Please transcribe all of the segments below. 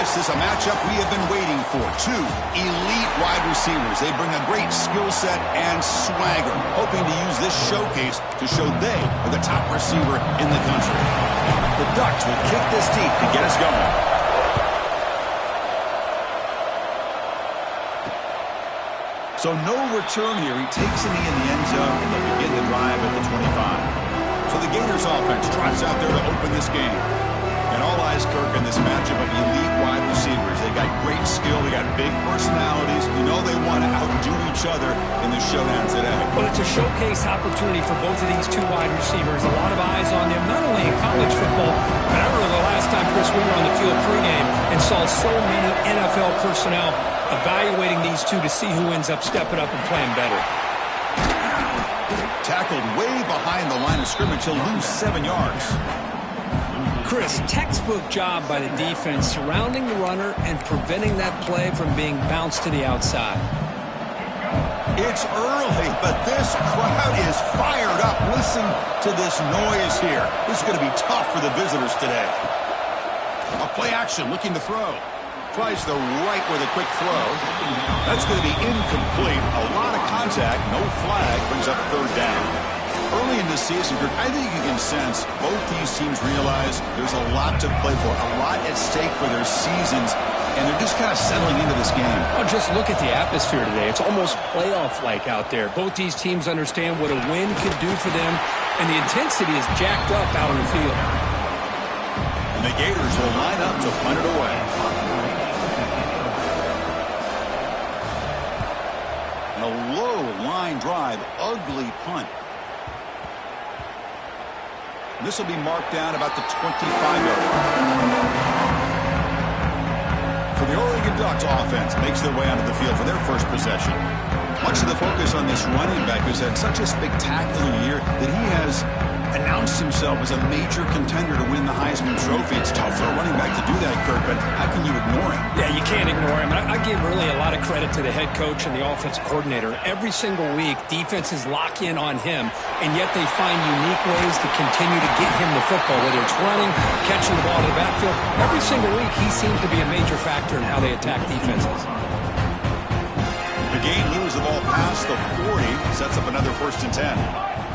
This is a matchup we have been waiting for. Two elite wide receivers. They bring a great skill set and swagger, hoping to use this showcase to show they are the top receiver in the country. The Ducks will kick this deep to get us going. So no return here. He takes a knee in the end zone, and they'll begin the drive at the 25. So the Gators offense trots out there to open this game. And all eyes, Kirk, in this matchup of elite wide receivers. They got great skill. They got big personalities. You know they want to outdo each other in the showdown today. Well, it's a showcase opportunity for both of these two wide receivers. A lot of eyes on them, not only in college football, but I remember the last time, Chris, we were on the field pregame and saw so many NFL personnel evaluating these two to see who ends up stepping up and playing better. Tackled way behind the line of scrimmage. He'll lose 7 yards. Chris, textbook job by the defense surrounding the runner and preventing that play from being bounced to the outside. It's early, but this crowd is fired up. Listen to this noise here. This is going to be tough for the visitors today. A play action, looking to throw. Tries the right with a quick throw. That's going to be incomplete. A lot of contact, no flag, brings up third down. Early in the season, I think you can sense both these teams realize there's a lot to play for, a lot at stake for their seasons, and they're just kind of settling into this game. Oh, just look at the atmosphere today. It's almost playoff-like out there. Both these teams understand what a win could do for them, and the intensity is jacked up out on the field. And the Gators will line up to punt it away. And a low line drive, ugly punt. This will be marked down about the 25-yard line. For the Oregon Ducks offense, makes their way onto the field for their first possession. Much of the focus on this running back has had such a spectacular year that he has announced himself as a major contender to win the Heisman Trophy. It's tough for a running back to do that, Kirk, but how can you ignore him? Yeah, you can't ignore him. I give really a lot of credit to the head coach and the offensive coordinator. Every single week, defenses lock in on him, and yet they find unique ways to continue to get him the football, whether it's running, catching the ball to the backfield. Every single week, he seems to be a major factor in how they attack defenses. The game moves the ball past the 40, sets up another 1st and 10.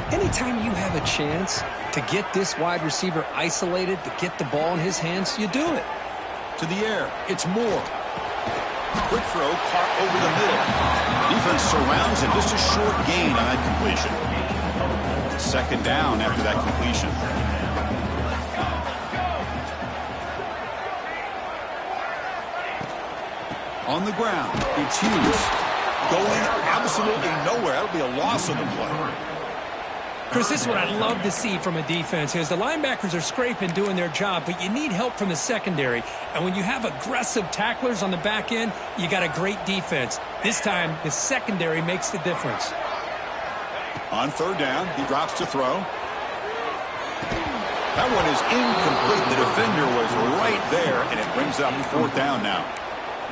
Anytime you have a chance to get this wide receiver isolated, to get the ball in his hands, you do it. To the air, it's Moore. Quick throw, caught over the middle. Defense surrounds him, just a short gain on that completion. 2nd down after that completion. On the ground, it's Hughes. Going absolutely nowhere. That'll be a loss on the play. Chris, this is what I love to see from a defense is the linebackers are scraping, doing their job, but you need help from the secondary. And when you have aggressive tacklers on the back end, you got a great defense. This time, the secondary makes the difference. On 3rd down, he drops to throw. That one is incomplete. The defender was right there, and it brings up 4th down now.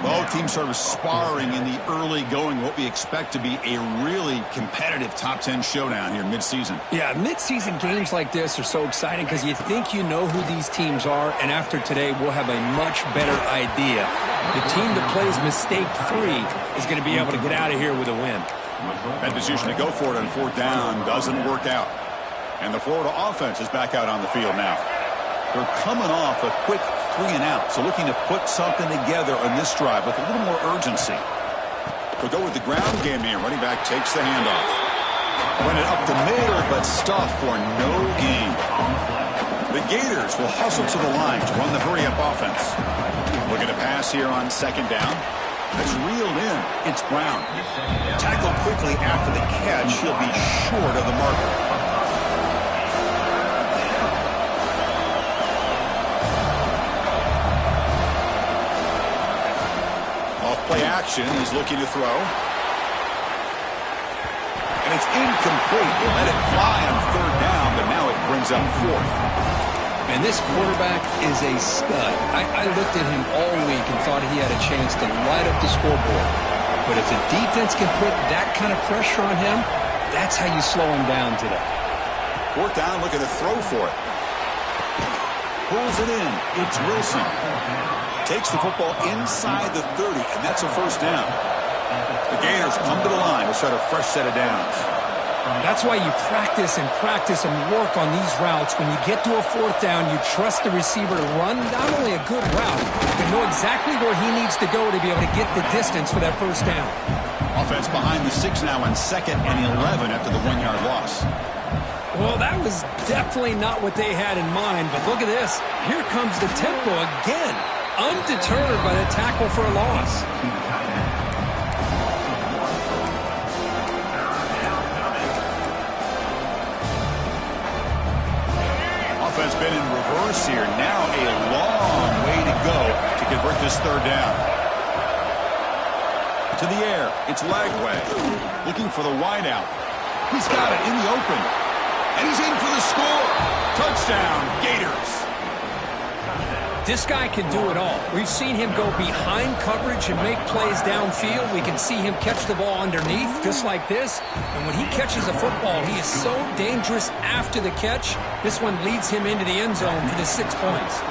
Both teams sort of sparring in the early going, what we expect to be a really competitive top 10 showdown here mid-season. Yeah, mid-season games like this are so exciting because you think you know who these teams are, and after today, we'll have a much better idea. The team that plays mistake-free is going to be able to get out of here with a win. That decision to go for it on 4th down doesn't work out. And the Florida offense is back out on the field now. They're coming off a quick 3 and out, so looking to put something together on this drive with a little more urgency. They'll go with the ground game here. Running back takes the handoff. Went it up the middle, but stuffed for no gain. The Gators will hustle to the line to run the hurry-up offense. Looking to pass here on 2nd down. That's reeled in. It's Brown. Tackled quickly after the catch. He'll be short of the marker. Play action, he's looking to throw. And it's incomplete. They let it fly on 3rd down, but now it brings up 4th. And this quarterback is a stud. I looked at him all week and thought he had a chance to light up the scoreboard. But if the defense can put that kind of pressure on him, that's how you slow him down today. 4th down, looking to throw for it. Pulls it in. It's Wilson. Takes the football inside the 30, and that's a first down. The Gators come to the line to start a fresh set of downs. That's why you practice and work on these routes. When you get to a fourth down, you trust the receiver to run not only a good route, but know exactly where he needs to go to be able to get the distance for that first down. Offense behind the 6 now on 2nd and 11 after the 1-yard loss. Well, that was definitely not what they had in mind, but look at this. Here comes the tempo again, undeterred by the tackle for a loss. Offense been in reverse here. Now a long way to go to convert this third down. To the air, it's Lagway. Looking for the wideout. He's got it in the open. And he's in for the score. Touchdown, Gators. This guy can do it all. We've seen him go behind coverage and make plays downfield. We can see him catch the ball underneath, just like this. And when he catches a football, he is so dangerous after the catch. This one leads him into the end zone for the 6 points.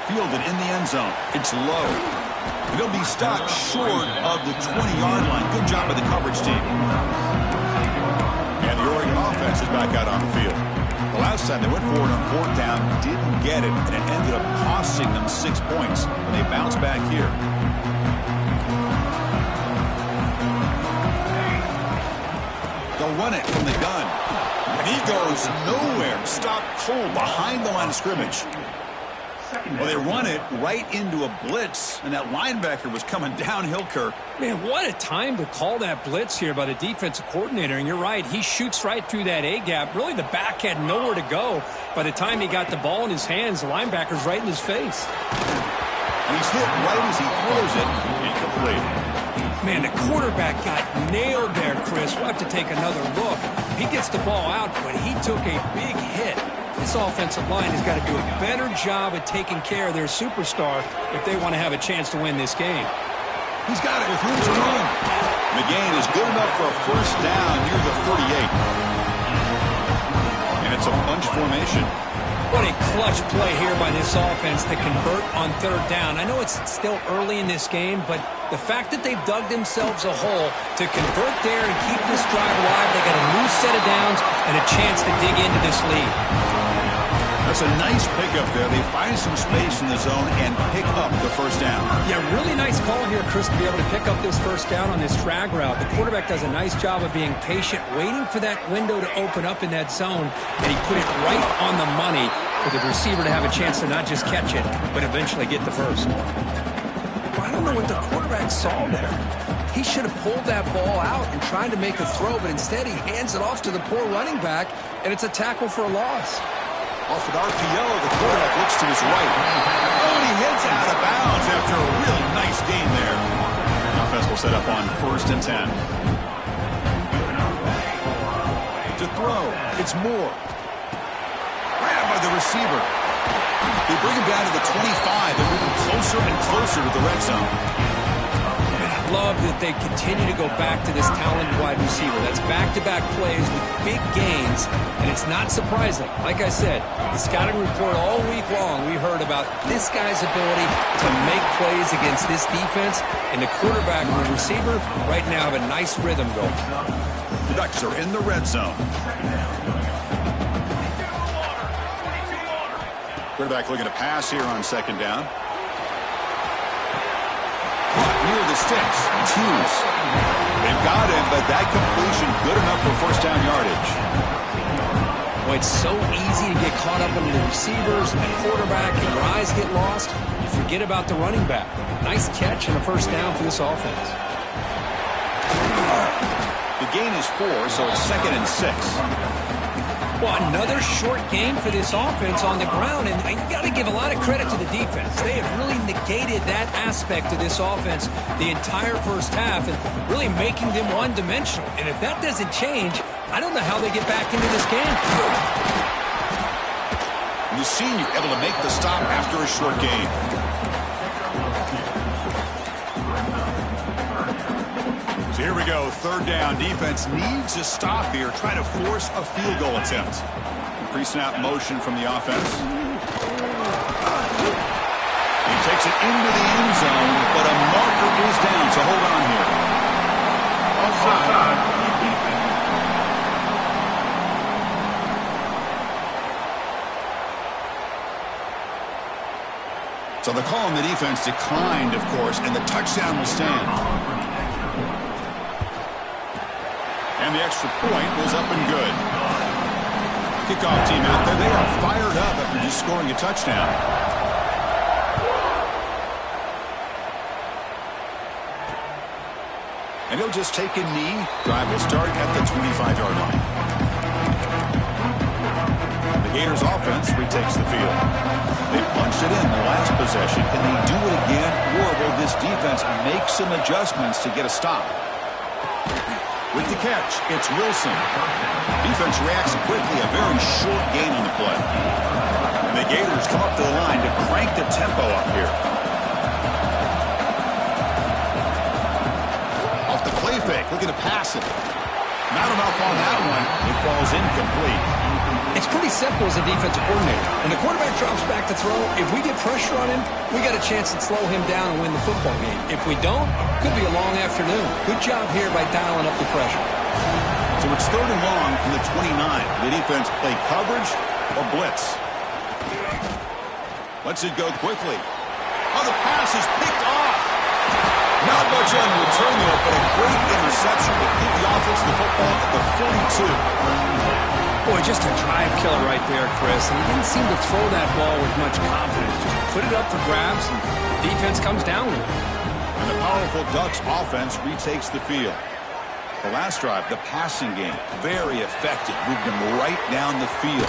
Fielded in the end zone. It's low. He'll be stopped short of the 20-yard line. Good job by the coverage team. And the Oregon offense is back out on the field. The last time they went forward on 4th down, didn't get it, and it ended up costing them 6 points. And they bounce back here. They'll run it from the gun. And he goes nowhere. Stopped cold behind the line of scrimmage. Well, they run it right into a blitz, and that linebacker was coming downhill, Kirk. Man, what a time to call that blitz here by the defensive coordinator. And you're right, he shoots right through that A-gap. Really, the back had nowhere to go. By the time he got the ball in his hands, the linebacker's right in his face. And he's hit right as he throws it. Incomplete. Man, the quarterback got nailed there, Chris. We'll have to take another look. He gets the ball out, but he took a big hit. This offensive line has got to do a better job at taking care of their superstar if they want to have a chance to win this game. He's got it with room to run. McGain is good enough for a first down near the 38. And it's a bunch formation. What a clutch play here by this offense to convert on 3rd down. I know it's still early in this game, but the fact that they've dug themselves a hole to convert there and keep this drive alive, they got a new set of downs and a chance to dig into this lead. That's a nice pickup there. They find some space in the zone and pick up the first down. Yeah, really nice call here, Chris, to be able to pick up this first down on this drag route. The quarterback does a nice job of being patient, waiting for that window to open up in that zone, and he put it right on the money for the receiver to have a chance to not just catch it, but eventually get the first. I don't know what the quarterback saw there. He should have pulled that ball out and tried to make a throw, but instead he hands it off to the poor running back, and it's a tackle for a loss. Off an RPO, the quarterback looks to his right. Oh, and he heads out of bounds after a really nice game there. The offense will set up on 1st and 10. To throw, it's Moore. Grabbed by the receiver. They bring him down to the 25. They're moving closer and closer to the red zone. I love that they continue to go back to this talented wide receiver. That's back-to-back plays with big gains, and it's not surprising. Like I said, the scouting report all week long, we heard about this guy's ability to make plays against this defense, and the quarterback and the receiver right now have a nice rhythm going. The Ducks are in the red zone. Quarterback looking to pass here on 2nd down. Near the sticks. Hughes. They've got him, but that completion good enough for first down yardage. Well, it's so easy to get caught up in the receivers and the quarterback, and your eyes get lost. You forget about the running back. Nice catch and a first down for this offense. The gain is 4, so it's 2nd and 6. Well, another short game for this offense on the ground, and you got to give a lot of credit to the defense. They have really negated that aspect of this offense the entire first half and really making them one-dimensional. And if that doesn't change, I don't know how they get back into this game. The senior able to make the stop after a short game. So here we go, 3rd down. Defense needs a stop here, try to force a field goal attempt. Pre-snap motion from the offense. He takes it into the end zone, but a marker is down, so hold on here. Offside. So the call on the defense declined, of course, and the touchdown will stand. And the extra point was up and good. Kickoff team out there. They are fired up after just scoring a touchdown. And he'll just take a knee. Drive will start at the 25-yard line. The Gators offense retakes the field. They punched it in the last possession. Can they do it again, or will this defense make some adjustments to get a stop? With the catch, it's Wilson. Defense reacts quickly, a very short gain on the play. And the Gators come up to the line to crank the tempo up here. Off the play fake, looking to pass it. Not enough on that one. It falls incomplete. It's pretty simple as a defensive coordinator. When the quarterback drops back to throw, if we get pressure on him, we got a chance to slow him down and win the football game. If we don't, could be a long afternoon. Good job here by dialing up the pressure. So it's 3rd and long from the 29. The defense play coverage or blitz. Lets it go quickly. Oh, the pass is picked off. Not much on return, though, but a great interception to keep the offense the football at the 42. Boy, just a drive killer right there, Chris. And he didn't seem to throw that ball with much confidence. Just put it up for grabs, and the defense comes down with it. And the powerful Ducks offense retakes the field. The last drive, the passing game, very effective. Moved them right down the field.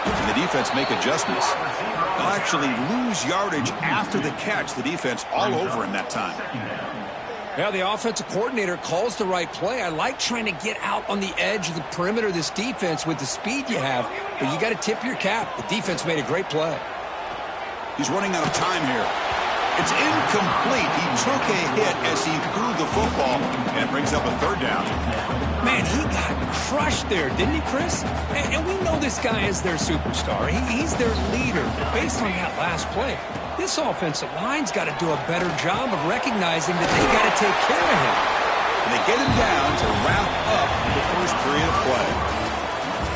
And the defense make adjustments. They'll actually lose yardage after the catch. The defense all over him that time. Yeah, the offensive coordinator calls the right play. I like trying to get out on the edge of the perimeter of this defense with the speed you have, but you got to tip your cap. The defense made a great play. He's running out of time here. It's incomplete. He took a hit as he threw the football, and it brings up a 3rd down. Man, he got crushed there, didn't he, Chris? And we know this guy is their superstar. He's their leader. Based on that last play, this offensive line's got to do a better job of recognizing that they got to take care of him. And they get him down to wrap up the first period of play.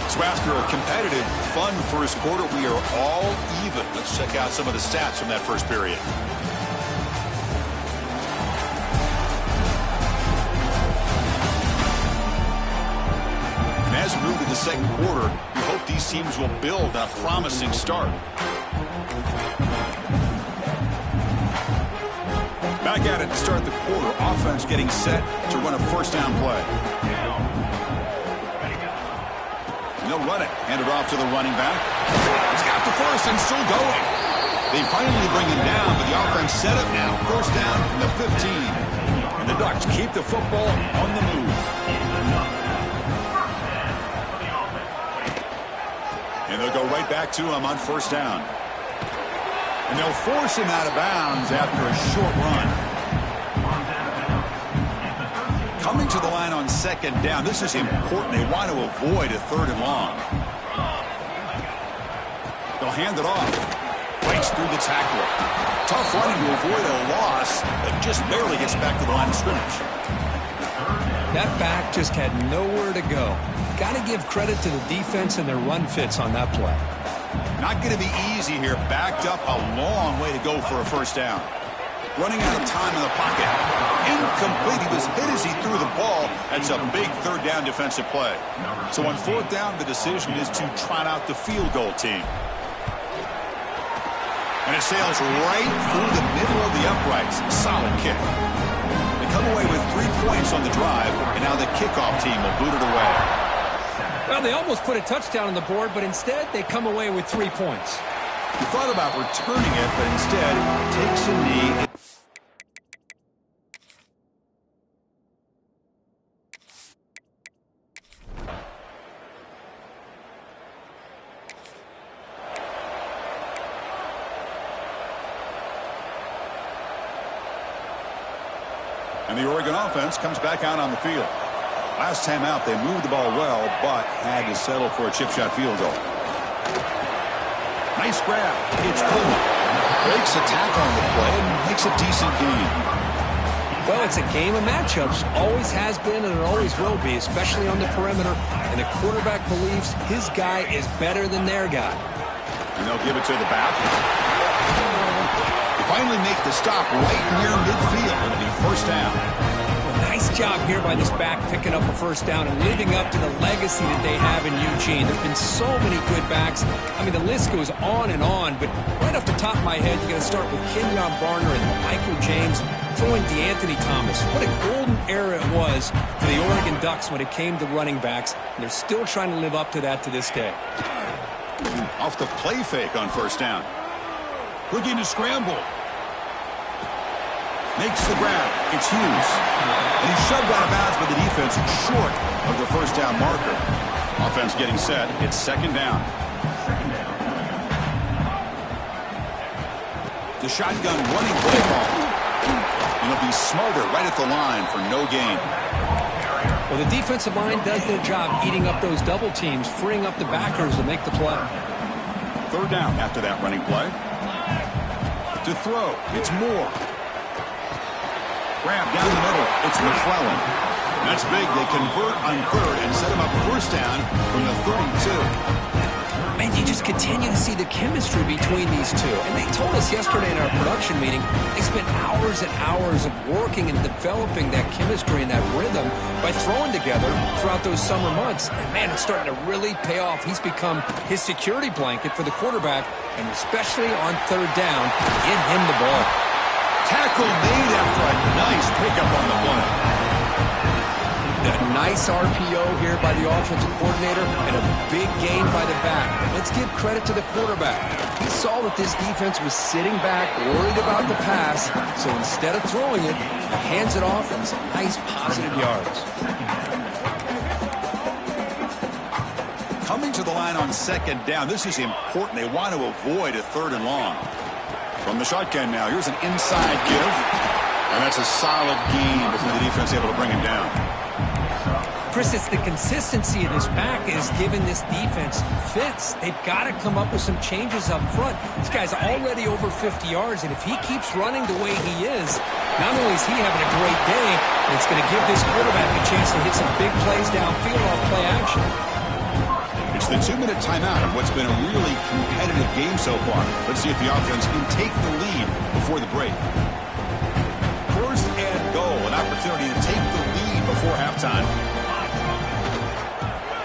So after a competitive, fun first quarter, we are all even. Let's check out some of the stats from that first period. And as we move to the second quarter, we hope these teams will build on a promising start. Back at it to start the quarter. Offense getting set to run a first down play. And they'll run it. Hand it off to the running back. He's got the first and still going. They finally bring him down, but the offense set up now. First down from the 15. And the Ducks keep the football on the move. And they'll go right back to him on first down. And they'll force him out of bounds after a short run. Coming to the line on second down. This is important. They want to avoid a 3rd and long. They'll hand it off. Breaks through the tackler. Tough running to avoid a loss, but just barely gets back to the line of scrimmage. That back just had nowhere to go. Got to give credit to the defense and their run fits on that play. Not going to be easy here. Backed up a long way to go for a first down. Running out of time in the pocket. Incomplete. He was hit as he threw the ball. That's a big 3rd down defensive play. So on 4th down, the decision is to trot out the field goal team. And it sails right through the middle of the uprights. Solid kick. They come away with 3 points on the drive, and now the kickoff team will boot it away. Well, they almost put a touchdown on the board, but instead they come away with 3 points. He thought about returning it, but instead takes a knee. And the Oregon offense comes back out on the field. Last time out, they moved the ball well, but had to settle for a chip shot field goal. Nice grab. It's clean. Breaks a tackle on the play and makes a decent gain. Well, it's a game of matchups. Always has been and it always will be, especially on the perimeter. And the quarterback believes his guy is better than their guy. And they'll give it to the back. They finally make the stop right near midfield. It'll be first down. Nice job here by this back picking up a first down and living up to the legacy that they have in Eugene. There have been so many good backs. I mean, the list goes on, but right off the top of my head, you got to start with Kenyon Barner and Michael James, throwing DeAnthony Thomas. What a golden era it was for the Oregon Ducks when it came to running backs, and they're still trying to live up to that to this day. Off the play fake on first down. Looking to scramble. Makes the grab. It's Hughes. And he's shoved out of bounds by the defense short of the first down marker. Offense getting set. It's second down. The shotgun running play ball. And it'll be smothered right at the line for no gain. Well, the defensive line does their job eating up those double teams, freeing up the backers to make the play. Third down after that running play. To throw. It's Moore. Grab down the middle. It's McClellan. That's big. They convert on third and set him up first down from the 32. Man, you just continue to see the chemistry between these two. And they told us yesterday in our production meeting, they spent hours and hours of working and developing that chemistry and that rhythm by throwing together throughout those summer months. And man, it's starting to really pay off. He's become his security blanket for the quarterback, and especially on third down, give him the ball. Tackle made after a nice pickup on the play. A nice RPO here by the offensive coordinator and a big gain by the back. Let's give credit to the quarterback. He saw that this defense was sitting back, worried about the pass, so instead of throwing it, he hands it off and some nice positive yards. Coming to the line on second down, this is important. They want to avoid a third and long. From the shotgun now, here's an inside give. And that's a solid gain before the defense able to bring him down. Chris, it's the consistency of this back is giving this defense fits. They've got to come up with some changes up front. This guy's already over 50 yards, and if he keeps running the way he is, not only is he having a great day, but it's going to give this quarterback a chance to hit some big plays downfield off play action. It's the 2-minute timeout of what's been a really competitive game so far. Let's see if the offense can take the lead before the break. First and goal, an opportunity to take the lead before halftime.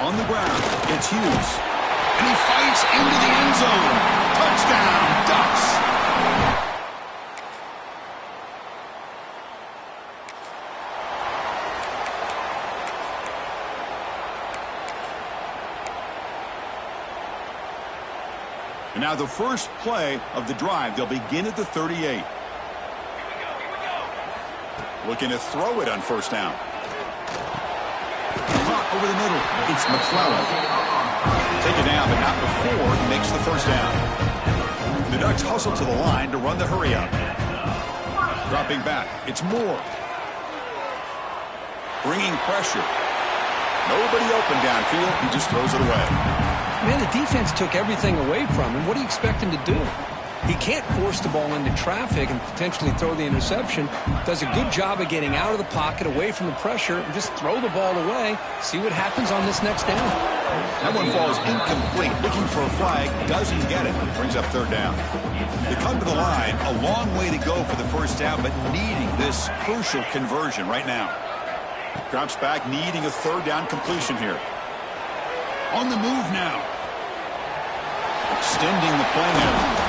On the ground, it's Hughes. And he fights into the end zone. Touchdown, Ducks. And now the first play of the drive. They'll begin at the 38. Looking to throw it on first down. Caught over the middle. It's McClellan. Taken down, but not before he makes the first down. The Ducks hustle to the line to run the hurry up. Dropping back. It's Moore. Bringing pressure. Nobody open downfield. He just throws it away. Man, the defense took everything away from him. What do you expect him to do? He can't force the ball into traffic and potentially throw the interception. Does a good job of getting out of the pocket, away from the pressure, and just throw the ball away. See what happens on this next down. That one falls incomplete. Looking for a flag. Doesn't get it. Brings up third down. They come to the line. A long way to go for the first down, but needing this crucial conversion right now. Drops back, needing a third down completion here. On the move now. Extending the play now.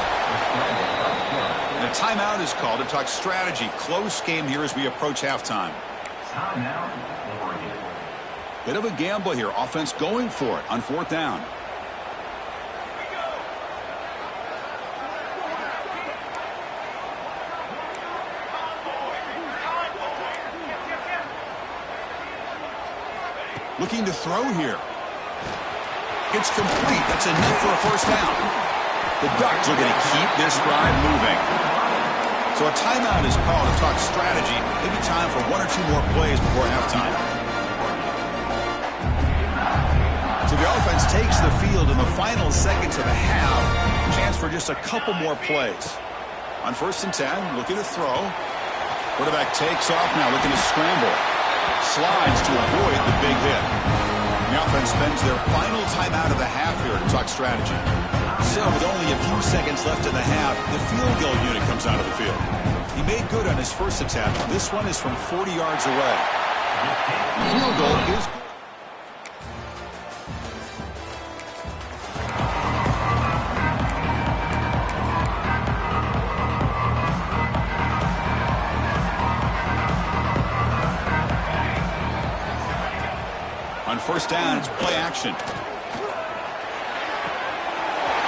And a timeout is called to talk strategy. Close game here as we approach halftime. Bit of a gamble here. Offense going for it on fourth down. Looking to throw here. It's complete. That's enough for a first down. The Ducks are going to keep this drive moving. So a timeout is called to talk strategy. Maybe time for one or two more plays before halftime. So the offense takes the field in the final seconds of the half. Chance for just a couple more plays. On 1st and 10, looking to throw. Quarterback takes off now, looking to scramble. Slides to avoid the big hit. The offense spends their final timeout of the half here to talk strategy. So with only a few seconds left in the half, the field goal unit comes out of the field. He made good on his first attempt. This one is from 40 yards away. The field goal is good. On 1st down, it's play action.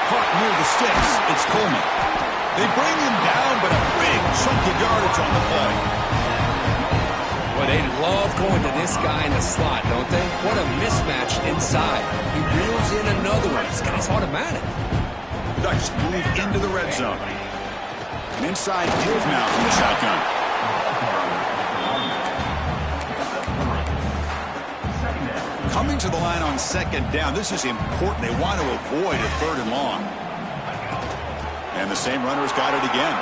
Caught near the sticks. It's Coleman. They bring him down, but a big chunk of yardage on the play. Well, they love going to this guy in the slot, don't they? What a mismatch inside. He reels in another one. This guy's automatic. Ducks move into the red zone. An inside give now from the shotgun. Coming to the line on 2nd down. This is important. They want to avoid a 3rd and long. And the same runner's got it again.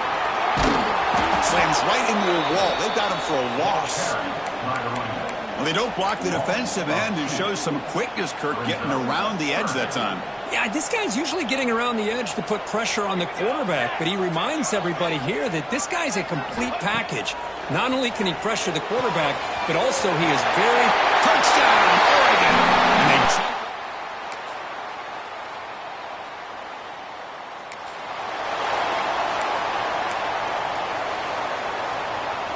Slams right into a wall. They've got him for a loss. Well, they don't block the defensive end, who shows some quickness, Kirk, getting around the edge that time. Yeah, this guy's usually getting around the edge to put pressure on the quarterback, but he reminds everybody here that this guy's a complete package. Not only can he pressure the quarterback, but also he is very touchdown, Oregon.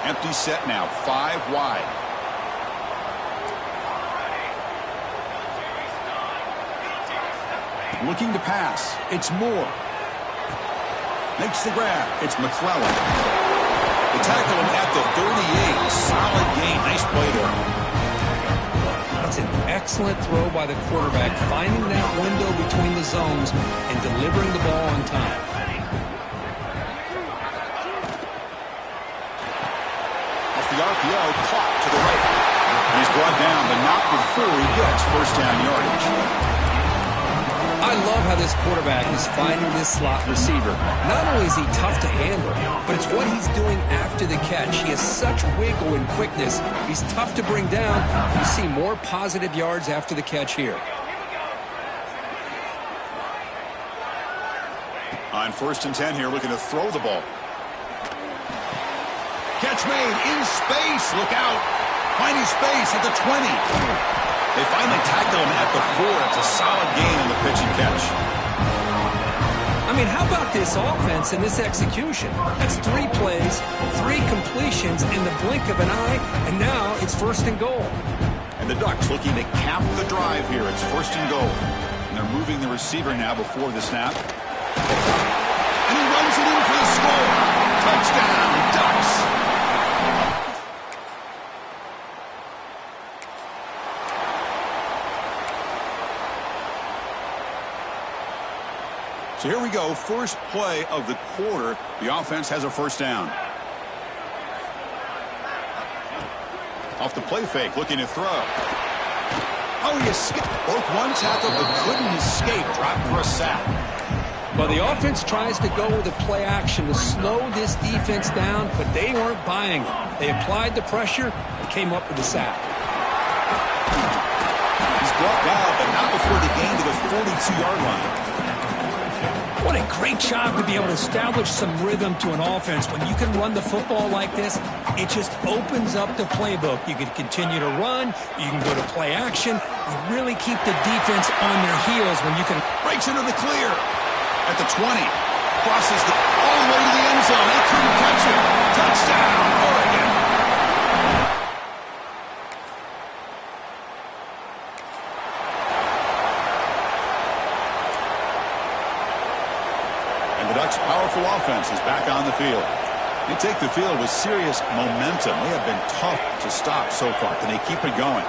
And they empty set now, 5 wide. Looking to pass. It's Moore. Makes the grab. It's McClellan. They tackle him at the 38. Solid gain. Nice play there. That's an excellent throw by the quarterback, finding that window between the zones and delivering the ball on time. Off the RPO, caught to the right. And he's brought down, but not before he gets 1st down yardage. I love how this quarterback is finding this slot receiver. Not only is he tough to handle, but it's what he's doing after the catch. He has such wiggle and quickness. He's tough to bring down. You see more positive yards after the catch here. On 1st and 10 here, looking to throw the ball. Catch made in space. Look out. Finding space at the 20. They finally tackle him at the 4. It's a solid gain on the pitch and catch. I mean, how about this offense and this execution? That's 3 plays, 3 completions in the blink of an eye, and now it's 1st and goal. And the Ducks looking to cap the drive here. It's 1st and goal. And they're moving the receiver now before the snap. And he runs it in for the score. Touchdown, Ducks. So here we go, first play of the quarter. The offense has a 1st down. Off the play fake, looking to throw. Oh, he escaped. Broke one tackle, but couldn't escape. Dropped for a sack. Well, the offense tries to go with a play action to slow this defense down, but they weren't buying it. They applied the pressure and came up with a sack. He's brought down, but not before the gain to the 42-yard line. What a great job to be able to establish some rhythm to an offense. When you can run the football like this, it just opens up the playbook. You can continue to run. You can go to play action. You really keep the defense on their heels when you can. Breaks into the clear at the 20. Crosses all the way to the end zone. They couldn't catch it. Touchdown, Oregon. The Ducks' powerful offense is back on the field. They take the field with serious momentum. They have been tough to stop so far. Can they keep it going?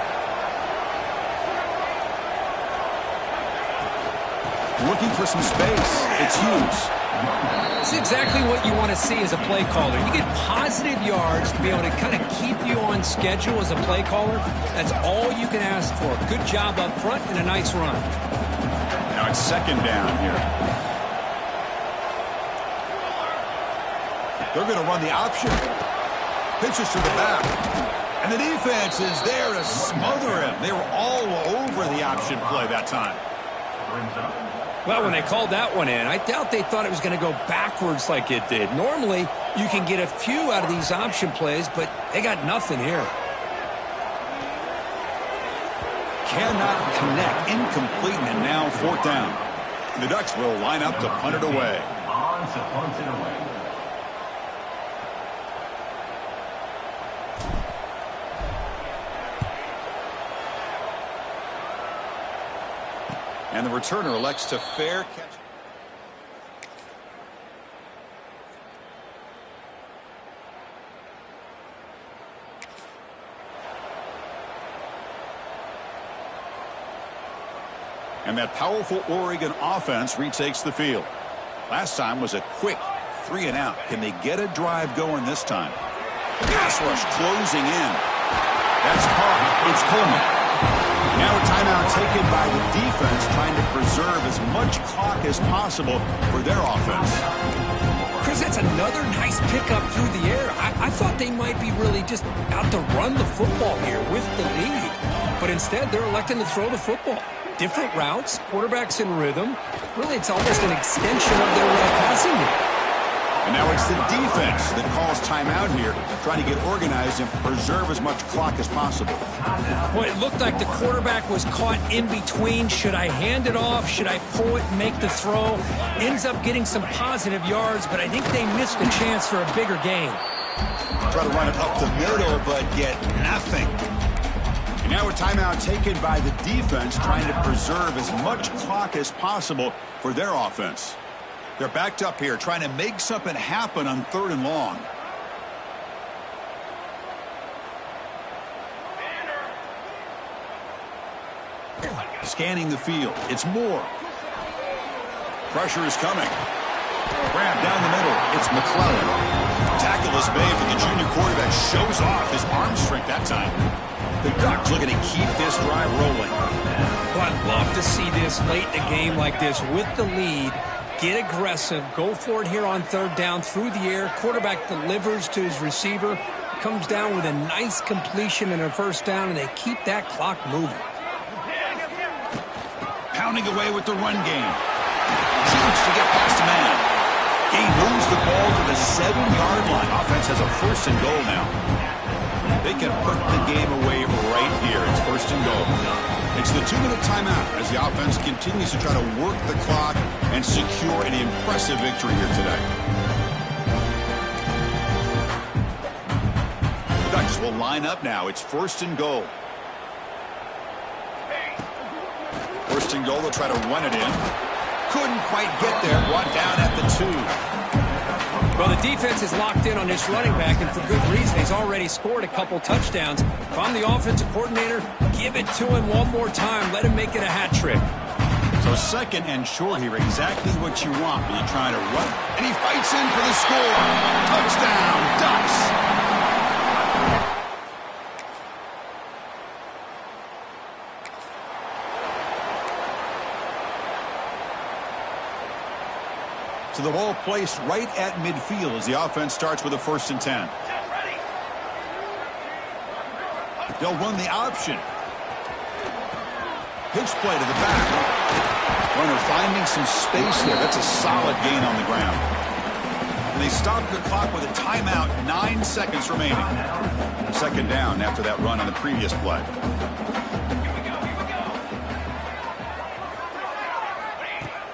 Looking for some space. It's Hughes. It's exactly what you want to see as a play caller. You get positive yards to be able to kind of keep you on schedule as a play caller. That's all you can ask for. Good job up front and a nice run. Now it's second down here. They're going to run the option. Pitches to the back. And the defense is there to smother him. They were all over the option play that time. Well, when they called that one in, I doubt they thought it was going to go backwards like it did. Normally, you can get a few out of these option plays, but they got nothing here. Cannot connect. Incomplete, and now fourth down. The Ducks will line up to punt it away. And the returner elects to fair catch. And that powerful Oregon offense retakes the field. Last time was a quick 3-and-out. Can they get a drive going this time? Pass rush closing in. That's caught. It's Coleman. Now a timeout taken by the defense, trying to preserve as much clock as possible for their offense. Chris, that's another nice pickup through the air. I thought they might be really just out to run the football here with the lead. But instead, they're electing to throw the football. Different routes, quarterbacks in rhythm. Really, it's almost an extension of their passing game. And now it's the defense that calls timeout here, trying to get organized and preserve as much clock as possible. Boy, it looked like the quarterback was caught in between. Should I hand it off? Should I pull it and make the throw? Ends up getting some positive yards, but I think they missed a chance for a bigger gain. Try to run it up the middle, but get nothing. And now a timeout taken by the defense, trying to preserve as much clock as possible for their offense. They're backed up here, trying to make something happen on 3rd and long. Scanning the field. It's Moore. Pressure is coming. Grab down the middle. It's McClellan. Tackle is made, but the junior quarterback shows off his arm strength that time. The Ducks looking to keep this drive rolling. Well, I'd love to see this late in a game like this with the lead. Get aggressive. Go for it here on 3rd down through the air. Quarterback delivers to his receiver. Comes down with a nice completion and a 1st down, and they keep that clock moving. Pounding away with the run game. Shoots to get past the man. He moves the ball to the 7-yard line. Offense has a 1st and goal now. They can put the game away right here. It's 1st and goal. It's the 2-minute timeout as the offense continues to try to work the clock and secure an impressive victory here today. The Ducks will line up now. It's 1st and goal. 1st and goal. They'll try to run it in. Couldn't quite get there. Brought down at the 2. Well, the defense is locked in on this running back, and for good reason. He's already scored a couple touchdowns. If I'm the offensive coordinator, give it to him one more time. Let him make it a hat trick. So 2nd and short here, exactly what you want when you're trying to run. And he fights in for the score. Touchdown, Ducks. So the ball placed right at midfield as the offense starts with a 1st and 10. They'll run the option. Pitch play to the back. Runner finding some space there. That's a solid gain on the ground. And they stop the clock with a timeout. 9 seconds remaining. 2nd down after that run on the previous play.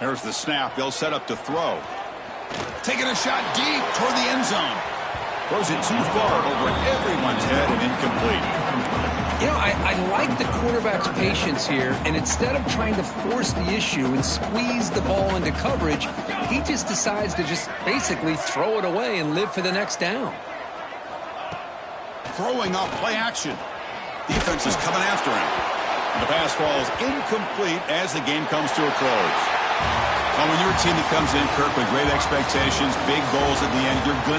There's the snap. They'll set up to throw. Taking a shot deep toward the end zone. Throws it too far over everyone's head and incomplete. You know, I like the quarterback's patience here, and instead of trying to force the issue and squeeze the ball into coverage, he just decides to just basically throw it away and live for the next down. Throwing off play action. Defense is coming after him. The pass falls incomplete as the game comes to a close. Well, when you're a team that comes in, Kirk, with great expectations, big goals at the end, you're going to